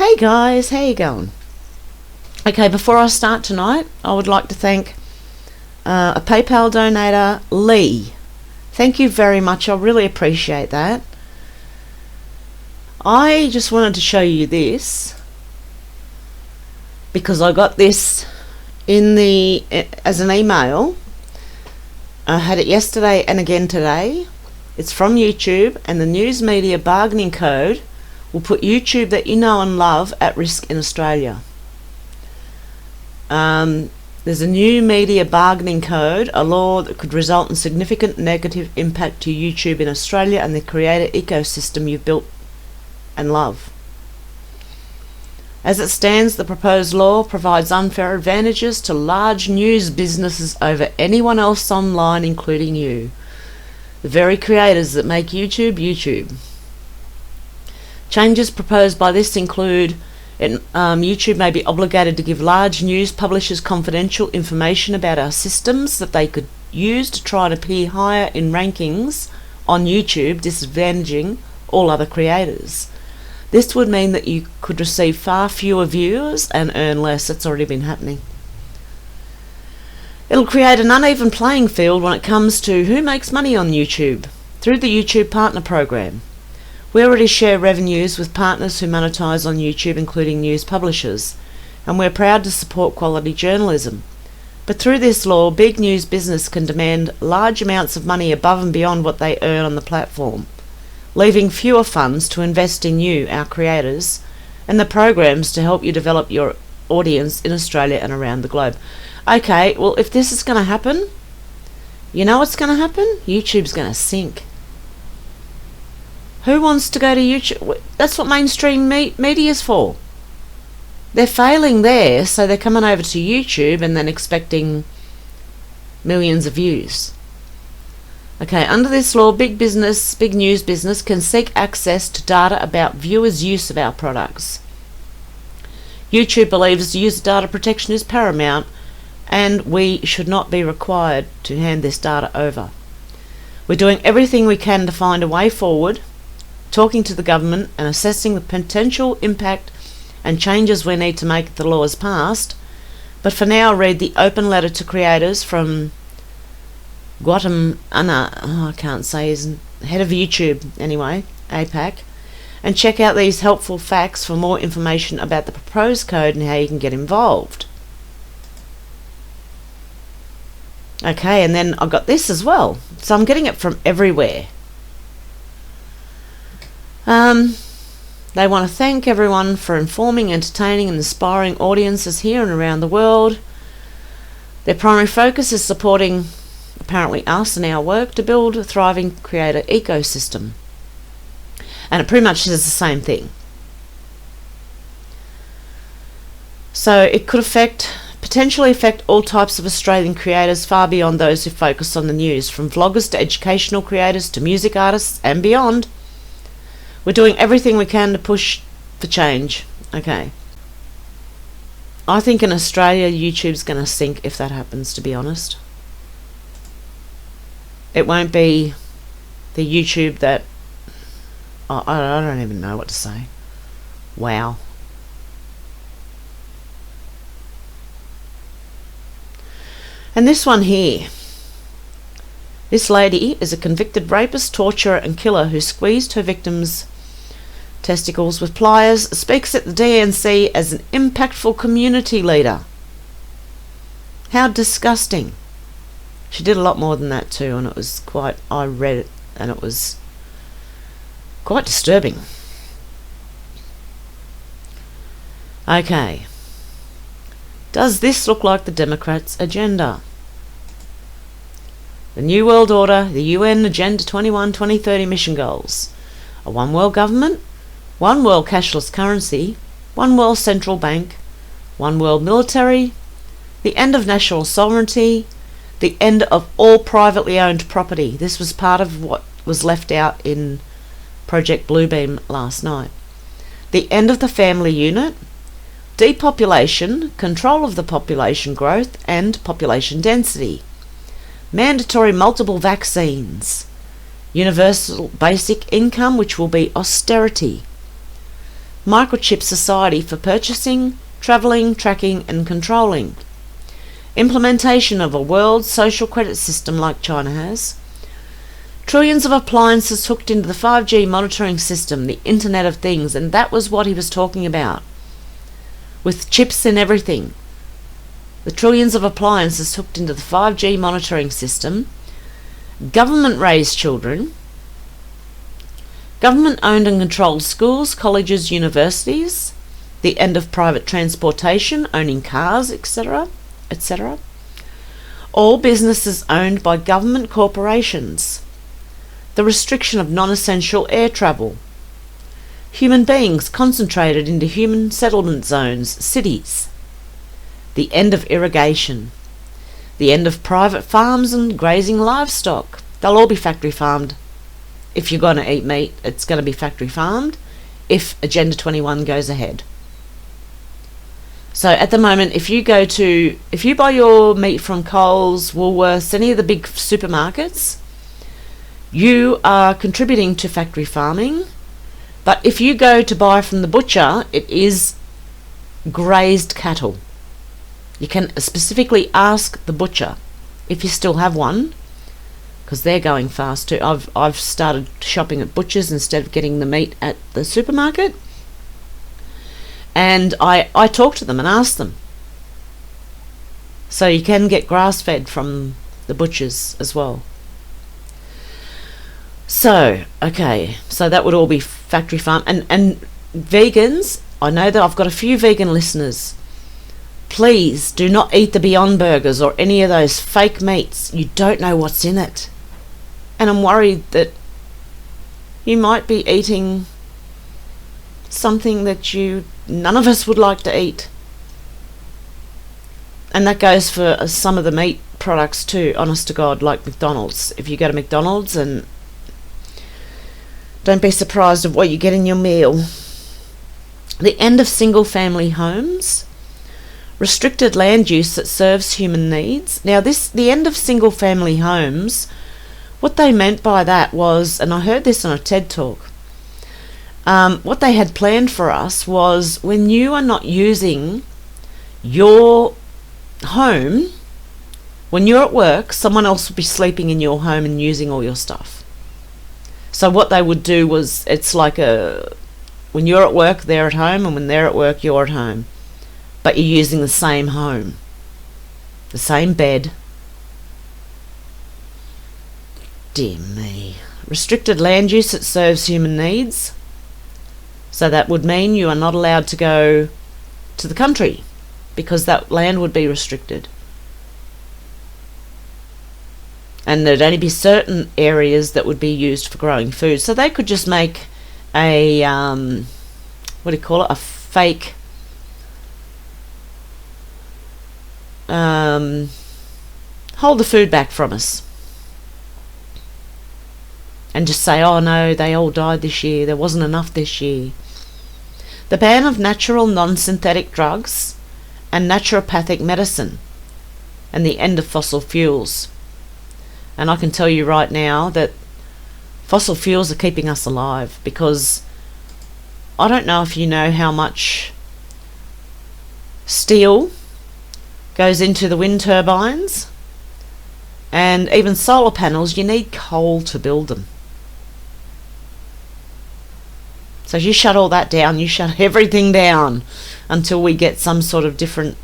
Hey guys, how you going? Okay, before I start tonight, I would like to thank a PayPal donator, Lee. Thank you very much, I really appreciate that. I just wanted to show you this because I got this as an email. I had it yesterday and again today. It's from YouTube, and the news media bargaining code will put YouTube that you know and love at risk in Australia. There's a new media bargaining code, a law that could result in significant negative impact to YouTube in Australia and the creator ecosystem you've built and love. As it stands, the proposed law provides unfair advantages to large news businesses over anyone else online, including you, the very creators that make YouTube. Changes proposed by this include YouTube may be obligated to give large news publishers confidential information about our systems that they could use to try to appear higher in rankings on YouTube, disadvantaging all other creators. This would mean that you could receive far fewer views and earn less. It's already been happening. It'll create an uneven playing field when it comes to who makes money on YouTube through the YouTube Partner Program. We already share revenues with partners who monetize on YouTube, including news publishers, and we're proud to support quality journalism. But through this law, big news business can demand large amounts of money above and beyond what they earn on the platform, leaving fewer funds to invest in you, our creators, and the programs to help you develop your audience in Australia and around the globe. Okay, well, if this is going to happen, you know what's going to happen? YouTube's going to sink. Who wants to go to YouTube? That's what mainstream media is for. They're failing there, so they're coming over to YouTube and then expecting millions of views. Okay, under this law, big news business can seek access to data about viewers' use of our products. YouTube believes user data protection is paramount, and we should not be required to hand this data over. We're doing everything we can to find a way forward, talking to the government and assessing the potential impact and changes we need to make if the law is passed. But for now, read the open letter to creators from I can't say his head of YouTube anyway, APAC, and check out these helpful facts for more information about the proposed code and how you can get involved. Okay, and then I got this as well, so I'm getting it from everywhere. They want to thank everyone for informing, entertaining and inspiring audiences here and around the world. Their primary focus is supporting, apparently, us and our work to build a thriving creator ecosystem. And it pretty much says the same thing. So it could potentially affect all types of Australian creators far beyond those who focus on the news, from vloggers to educational creators to music artists and beyond. We're doing everything we can to push for change. Okay. I think in Australia, YouTube's going to sink if that happens, to be honest. It won't be the YouTube that... I don't even know what to say. Wow. And this one here. This lady is a convicted rapist, torturer and killer who squeezed her victims' testicles with pliers, speaks at the DNC as an impactful community leader. How disgusting. She did a lot more than that too, and it was I read it and it was quite disturbing. Okay. Does this look like the Democrats' agenda? The New World Order, the UN Agenda 21-2030 mission goals. A one world government, one world cashless currency, one world central bank, one world military, the end of national sovereignty, the end of all privately owned property. This was part of what was left out in Project Bluebeam last night. The end of the family unit, depopulation, control of the population growth and population density, mandatory multiple vaccines, universal basic income, which will be austerity, microchip society for purchasing, travelling, tracking and controlling. Implementation of a world social credit system like China has. Trillions of appliances hooked into the 5G monitoring system, the Internet of Things, and that was what he was talking about. With chips and everything. The trillions of appliances hooked into the 5G monitoring system. Government-raised children. Government-owned and controlled schools, colleges, universities. The end of private transportation, owning cars, etc., etc. All businesses owned by government corporations. The restriction of non-essential air travel. Human beings concentrated into human settlement zones, cities. The end of irrigation. The end of private farms and grazing livestock. They'll all be factory farmed. If you're going to eat meat, it's going to be factory farmed if Agenda 21 goes ahead. So at the moment, if you buy your meat from Coles, Woolworths, any of the big supermarkets, you are contributing to factory farming. But if you go to buy from the butcher, it is grazed cattle. You can specifically ask the butcher if you still have one, because they're going fast too. I've started shopping at butchers instead of getting the meat at the supermarket. And I talk to them and ask them. So you can get grass-fed from the butchers as well. So, okay, so that would all be factory farm. And vegans, I know that I've got a few vegan listeners. Please do not eat the Beyond Burgers or any of those fake meats. You don't know what's in it. And I'm worried that you might be eating something that none of us would like to eat. And that goes for some of the meat products too, honest to God, like McDonald's. If you go to McDonald's, and don't be surprised of what you get in your meal. The end of single family homes. Restricted land use that serves human needs. Now the end of single family homes, what they meant by that was, and I heard this on a TED talk, what they had planned for us was when you are not using your home, when you're at work, someone else would be sleeping in your home and using all your stuff. So what they would do was, it's like when you're at work, they're at home, and when they're at work, you're at home. But you're using the same home, the same bed. Dear me. Restricted land use that serves human needs. So that would mean you are not allowed to go to the country because that land would be restricted. And there'd only be certain areas that would be used for growing food. So they could just make a, a fake hold the food back from us and just say, oh no, they all died this year, there wasn't enough this year. The ban of natural non-synthetic drugs and naturopathic medicine, and the end of fossil fuels. And I can tell you right now that fossil fuels are keeping us alive, because I don't know if you know how much steel goes into the wind turbines, and even solar panels. You need coal to build them. So you shut all that down, you shut everything down until we get some sort of different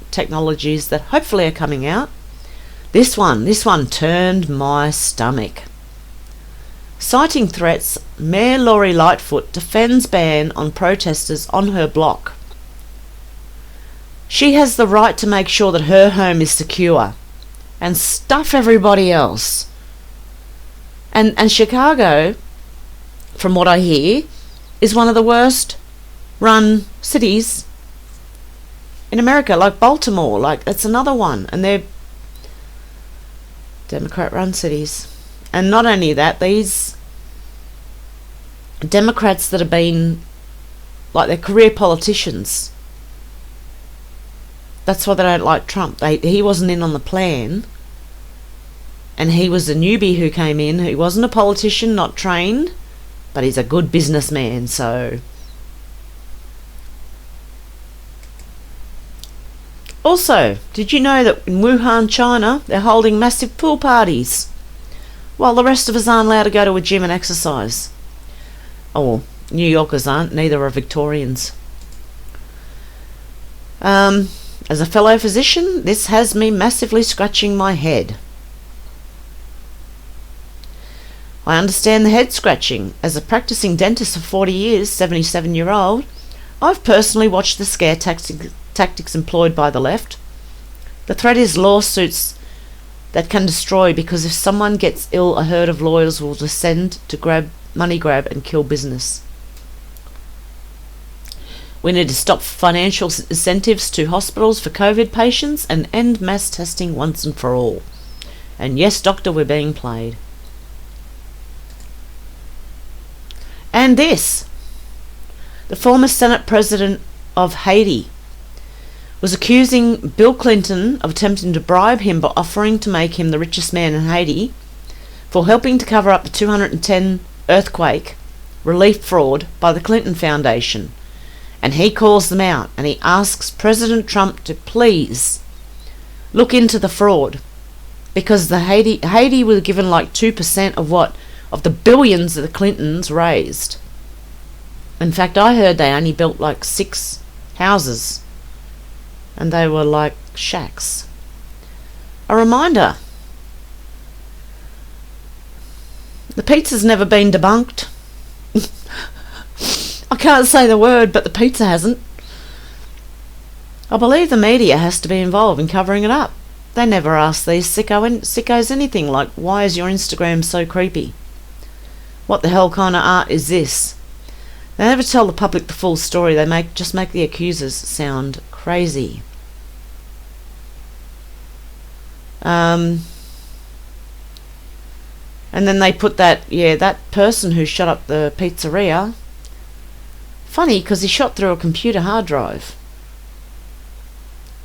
technologies that hopefully are coming out. This one turned my stomach. Citing threats, Mayor Lori Lightfoot defends ban on protesters on her block. She has the right to make sure that her home is secure and stuff everybody else. And Chicago, from what I hear, is one of the worst run cities in America, like Baltimore. Like, that's another one, and they're Democrat run cities. And not only that, these Democrats that have been, like, they're career politicians. That's why they don't like Trump. He wasn't in on the plan, and he was a newbie who came in. He wasn't a politician, not trained, but he's a good businessman. So Also, did you know that in Wuhan, China, they're holding massive pool parties while the rest of us aren't allowed to go to a gym and exercise? Oh, well, New Yorkers aren't, neither are Victorians. As a fellow physician, this has me massively scratching my head. I understand the head scratching. As a practicing dentist for 40 years, 77-year-old, I've personally watched the scare tactics employed by the left. The threat is lawsuits that can destroy, because if someone gets ill, a herd of lawyers will descend to money grab and kill business. We need to stop financial incentives to hospitals for COVID patients and end mass testing once and for all. And yes, doctor, we're being played. And this, the former Senate President of Haiti was accusing Bill Clinton of attempting to bribe him by offering to make him the richest man in Haiti for helping to cover up the 2010 earthquake relief fraud by the Clinton Foundation. And he calls them out and he asks President Trump to please look into the fraud, because the Haiti was given like 2% of the billions that the Clintons raised. In fact, I heard they only built like 6 houses and they were like shacks. A reminder, the pizza's never been debunked. I can't say the word, but the pizza hasn't. I believe the media has to be involved in covering it up. They never ask these sickos anything like, why is your Instagram so creepy? What the hell kind of art is this? They never tell the public the full story. They just make the accusers sound crazy. And then they put that person who shot up the pizzeria. Funny, because he shot through a computer hard drive.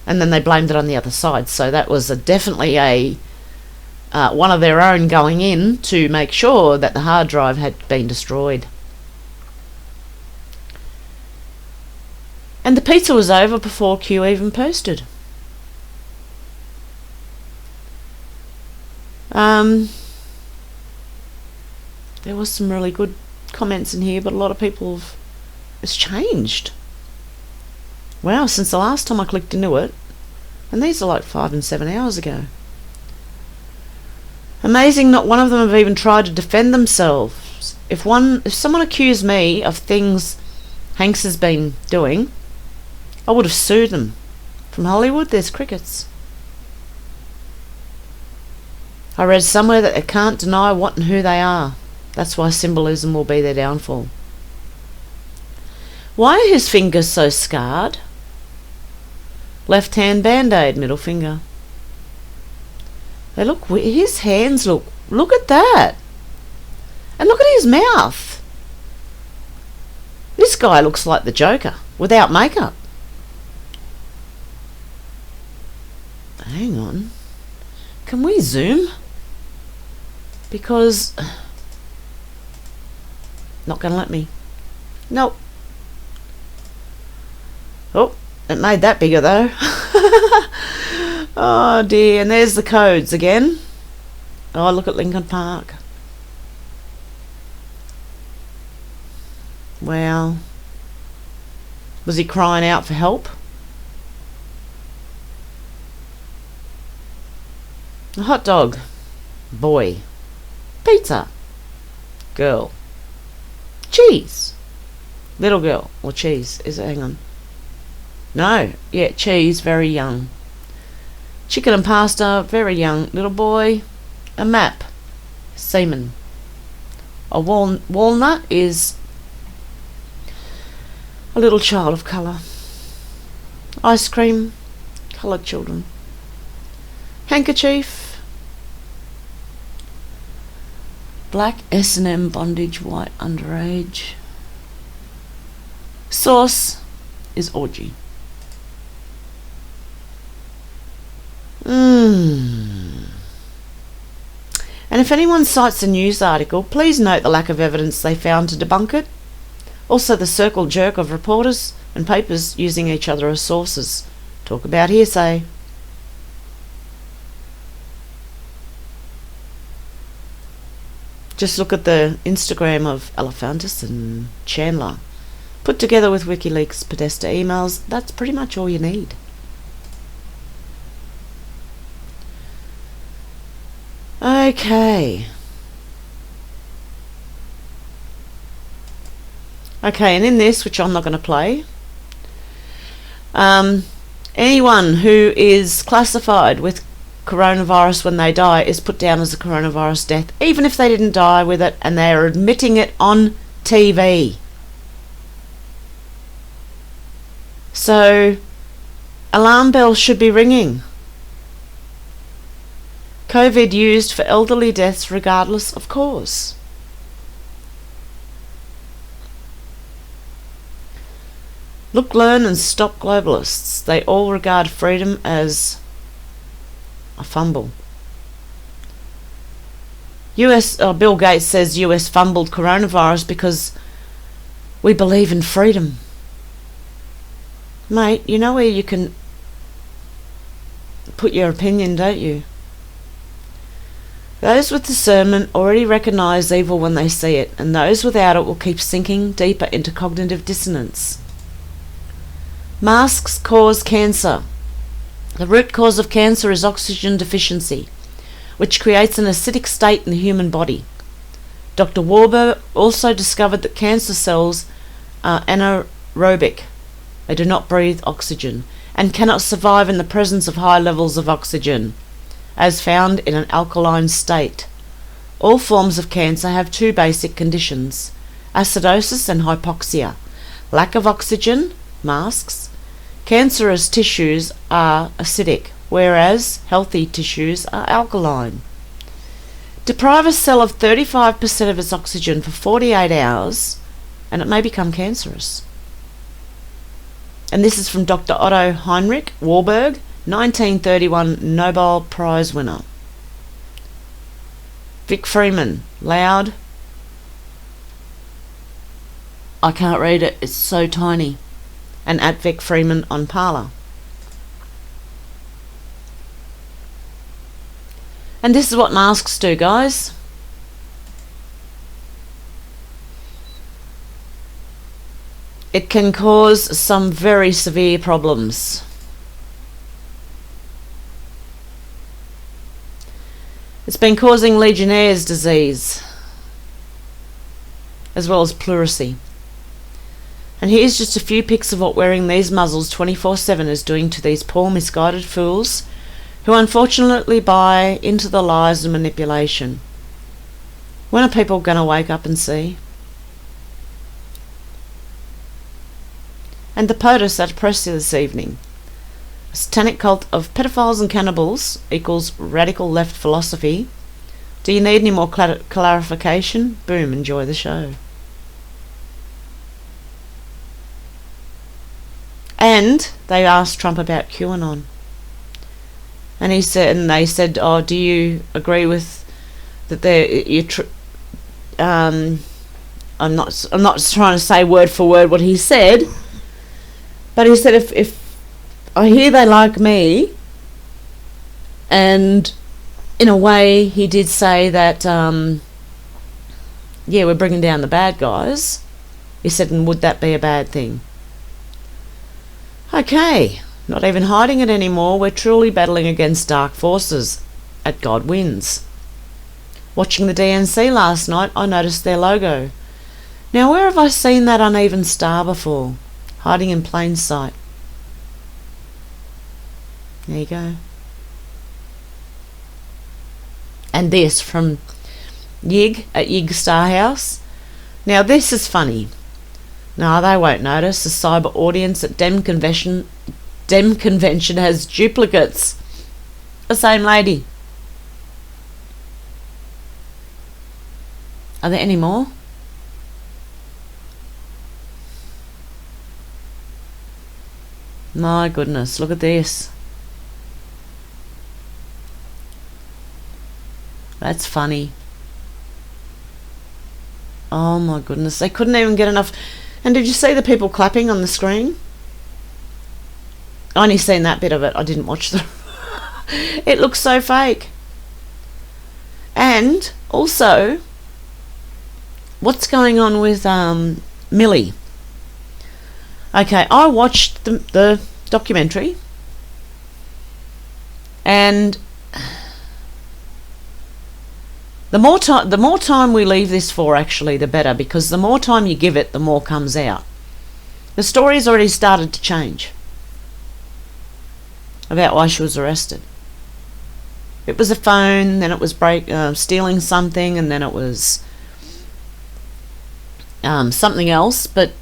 And then they blamed it on the other side. So that was definitely one of their own going in to make sure that the hard drive had been destroyed. And the pizza was over before Q even posted. There was some really good comments in here, but a lot of people it's changed. Wow, since the last time I clicked into it. And these are like 5 and 7 hours ago. Amazing, not one of them have even tried to defend themselves. If someone accused me of things Hanks has been doing, I would have sued them. From Hollywood, there's crickets. I read somewhere that they can't deny what and who they are. That's why symbolism will be their downfall. Why are his fingers so scarred? Left hand band-aid, middle finger. They look weird. His hands look at that. And look at his mouth. This guy looks like the Joker without makeup. Hang on. Can we zoom? Because not gonna let me. Nope. Oh, it made that bigger though. Oh dear, and there's the codes again. Oh, look at Lincoln Park. Wow. Was he crying out for help? A hot dog. Boy. Pizza. Girl. Cheese. Little girl. Or cheese. Hang on. No. Yeah, cheese. Very young. Chicken and pasta. Very young. Little boy. A map. Semen. A walnut is a little child of colour. Ice cream. Coloured children. Handkerchief. Black S&M bondage, white underage. Sauce is orgy. And if anyone cites a news article, please note the lack of evidence they found to debunk it. Also the circle jerk of reporters and papers using each other as sources. Talk about hearsay. Just look at the Instagram of Elephantis and Chandler. Put together with WikiLeaks Podesta emails, that's pretty much all you need. Okay. Okay, and in this, which I'm not going to play, anyone who is classified with coronavirus when they die is put down as a coronavirus death, even if they didn't die with it, and they're admitting it on TV. So, alarm bells should be ringing. COVID used for elderly deaths regardless of cause. Look, learn and stop globalists. They all regard freedom as a fumble. Bill Gates says US fumbled coronavirus because we believe in freedom. Mate, you know where you can put your opinion, don't you? Those with discernment already recognise evil when they see it, and those without it will keep sinking deeper into cognitive dissonance. Masks cause cancer. The root cause of cancer is oxygen deficiency, which creates an acidic state in the human body. Dr. Warburg also discovered that cancer cells are anaerobic. They do not breathe oxygen and cannot survive in the presence of high levels of oxygen, as found in an alkaline state. All forms of cancer have two basic conditions: acidosis and hypoxia. Lack of oxygen, masks. Cancerous tissues are acidic, whereas healthy tissues are alkaline. Deprive a cell of 35% of its oxygen for 48 hours and it may become cancerous. And this is from Dr. Otto Heinrich Warburg, 1931 Nobel Prize winner. Vic Freeman, loud. I can't read it, it's so tiny. And at Vic Freeman on Parler. And this is what masks do, guys. It can cause some very severe problems. It's been causing Legionnaire's disease, as well as pleurisy. And here's just a few pics of what wearing these muzzles 24/7 is doing to these poor misguided fools who unfortunately buy into the lies and manipulation. When are people going to wake up and see? And the POTUS at press this evening. A satanic cult of pedophiles and cannibals equals radical left philosophy. Do you need any more clarification? Boom, enjoy the show. And they asked Trump about QAnon, and he said, and they said, "Oh, do you agree with that? I'm not trying to say word for word what he said, but he said if I hear they like me, and in a way he did say that we're bringing down the bad guys." He said, "And would that be a bad thing?" Okay, not even hiding it anymore. We're truly battling against dark forces. At God wins. Watching the DNC last night, I noticed their logo. Now, where have I seen that uneven star before? Hiding in plain sight. There you go. And this from Yig at Yig Star House. Now, this is funny. No, they won't notice. The cyber audience at Dem Convention has duplicates. The same lady. Are there any more? My goodness, look at this. That's funny. Oh my goodness, they couldn't even get enough. And did you see the people clapping on the screen? I only seen that bit of it. I didn't watch the... It looks so fake. And also, what's going on with Millie? Okay, I watched the documentary, and the more time we leave this for, actually, the better, because the more time you give it, the more comes out. The story's already started to change about why she was arrested. It was a phone, then it was stealing something, and then it was something else. But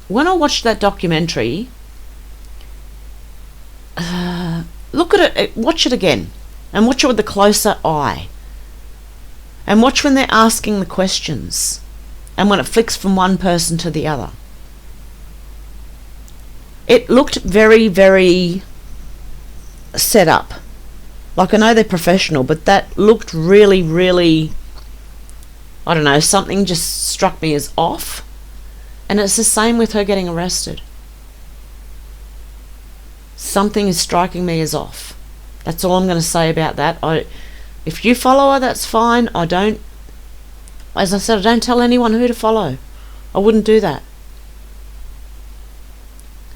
when I watched that documentary, look at it, watch it again, and watch it with a closer eye. And watch when they're asking the questions, and when it flicks from one person to the other. It looked very, very set up. Like, I know they're professional, but that looked really, really, I don't know, something just struck me as off. And it's the same with her getting arrested. Something is striking me as off. That's all I'm going to say about that. If you follow her, that's fine. As I said, I don't tell anyone who to follow. I wouldn't do that.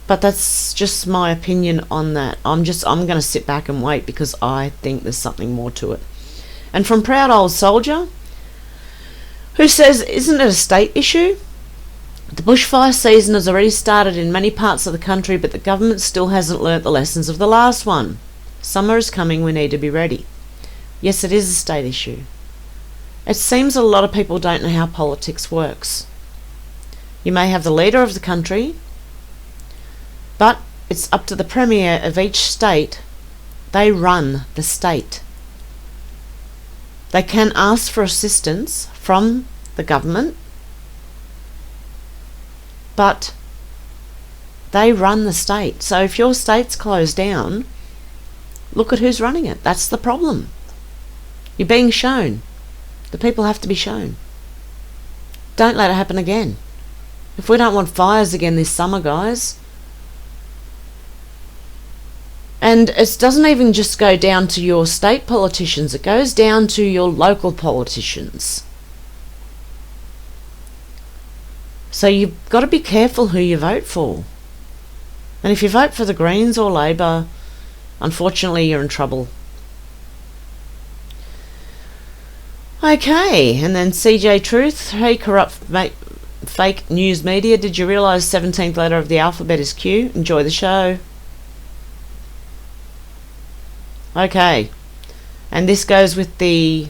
But that's just my opinion on that. I'm going to sit back and wait, because I think there's something more to it. And from Proud Old Soldier, who says, isn't it a state issue? The bushfire season has already started in many parts of the country, but the government still hasn't learnt the lessons of the last one. Summer is coming, we need to be ready. Yes, it is a state issue. It seems a lot of people don't know how politics works. You may have the leader of the country, but it's up to the premier of each state. They run the state. They can ask for assistance from the government, but they run the state. So if your state's closed down, look at who's running it. That's the problem. You're being shown. The people have to be shown. Don't let it happen again. If we don't want fires again this summer, guys. And it doesn't even just go down to your state politicians. It goes down to your local politicians. So you've got to be careful who you vote for. And if you vote for the Greens or Labor, unfortunately you're in trouble. Okay, and then CJ Truth. Hey, corrupt fake news media. Did you realise 17th letter of the alphabet is Q? Enjoy the show. Okay, and this goes with the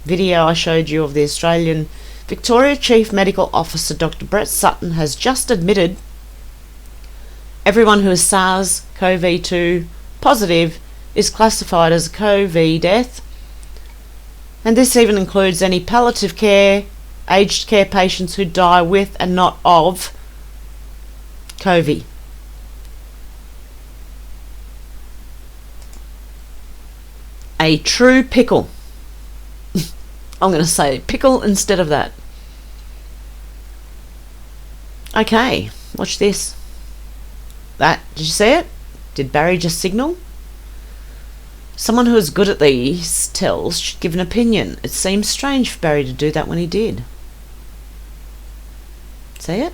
video I showed you of the Australian Victoria Chief Medical Officer Dr. Brett Sutton has just admitted everyone who is SARS-CoV-2 positive is classified as a COVID death, and this even includes any palliative care, aged care patients who die with and not of COVID. A true pickle. I'm going to say pickle instead of that. Okay, watch this. Did you see it? Did Barry just signal? Someone who is good at these tells should give an opinion. It seems strange for Barry to do that when he did. See it?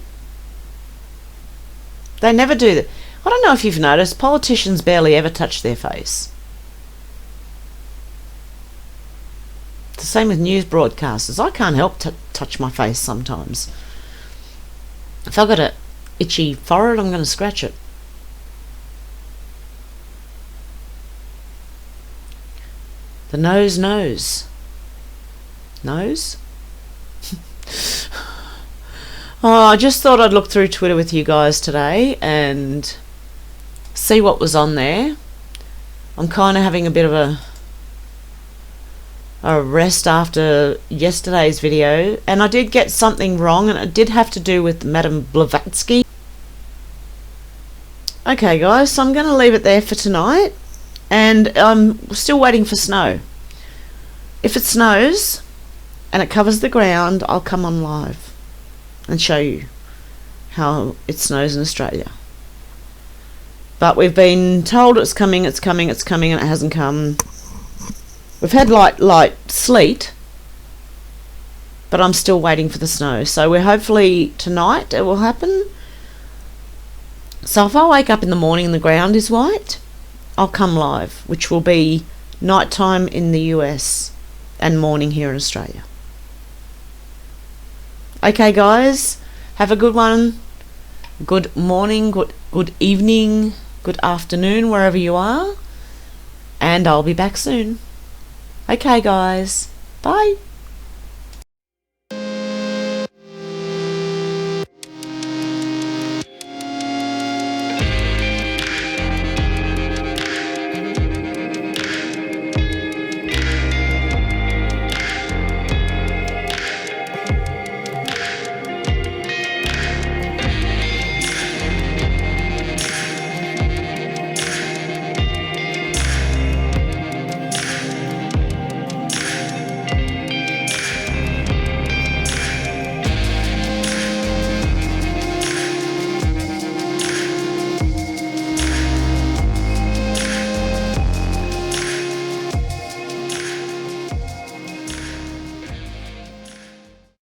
They never do that. I don't know if you've noticed, politicians barely ever touch their face. It's the same with news broadcasters. I can't help touch my face sometimes. If I've got an itchy forehead, I'm going to scratch it. The nose knows. Nose? Oh, I just thought I'd look through Twitter with you guys today and see what was on there. I'm kind of having a bit of a rest after yesterday's video, and I did get something wrong, and it did have to do with Madame Blavatsky. Okay guys, so I'm going to leave it there for tonight, and I'm still waiting for snow. If it snows and it covers the ground, I'll come on live and show you how it snows in Australia. But we've been told it's coming, and it hasn't come. We've had light sleet, but I'm still waiting for the snow. So we're hopefully tonight it will happen. So if I wake up in the morning and the ground is white, I'll come live, which will be nighttime in the US and morning here in Australia. Okay, guys, have a good one. Good morning, good evening, good afternoon, wherever you are. And I'll be back soon. Okay, guys. Bye.